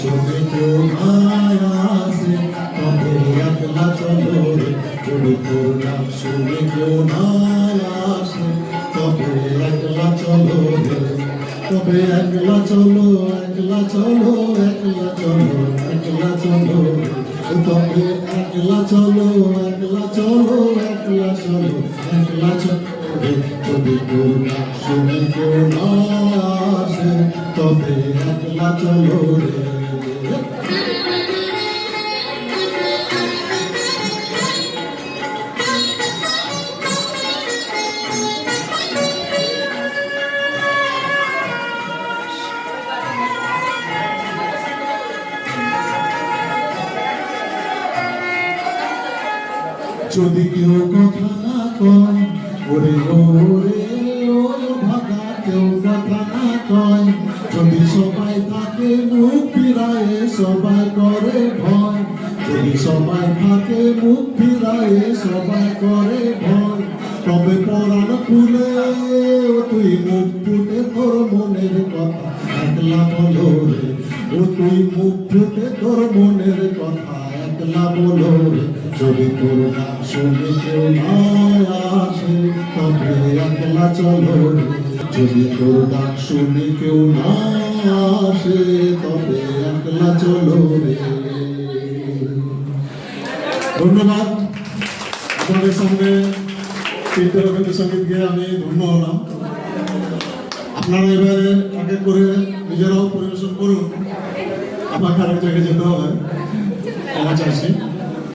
শুনে কেউ আসে তবে একলা চলো রে, যদি তোর নাম শুনে কেউ আসে তবে একলা চলো রে, তবে একলা চলো, একলা চলো, একলা চলো, একলা চলো রে, তবে একলা চলো, একলা চলো, একলা চলো, একলা চলো রে, যদি তোর নাম শুনে কেউ আসে তবে একলা চলো রে। যদি কেউ কথা না কয় ওরে ওরে ওই ভাগা কেউ কথা না কয়, যদি সবাই থাকে মুখ ফিরায়ে সবাই করে ভয়, যদি সবাই থাকে মুখ ফিরায়ে সবাই করে ভয়, তবে পরাণ খুলে তুই মুখ ফুটে তোর মনের কথা একলা বলো রে, ও তুই মুখ ফুটে তোর মনের কথা একলা বলো রে, যদি তোর নাম শুনে কেউ আসে তবে একলা চলো রে, যদি তোর নাম শুনে কেউ আসে তবে একলা চলো রে। ধন্যবাদ। আপনাদের সঙ্গে তিনটে রবীন্দ্রসঙ্গীত গিয়ে আমি ধন্য হলাম। আপনারা এবারে আগে করে নিজেরাও পরিবেশন করুন, আমাকে আরেক জায়গায় যেতে হবে, ক্ষমা চাইছি।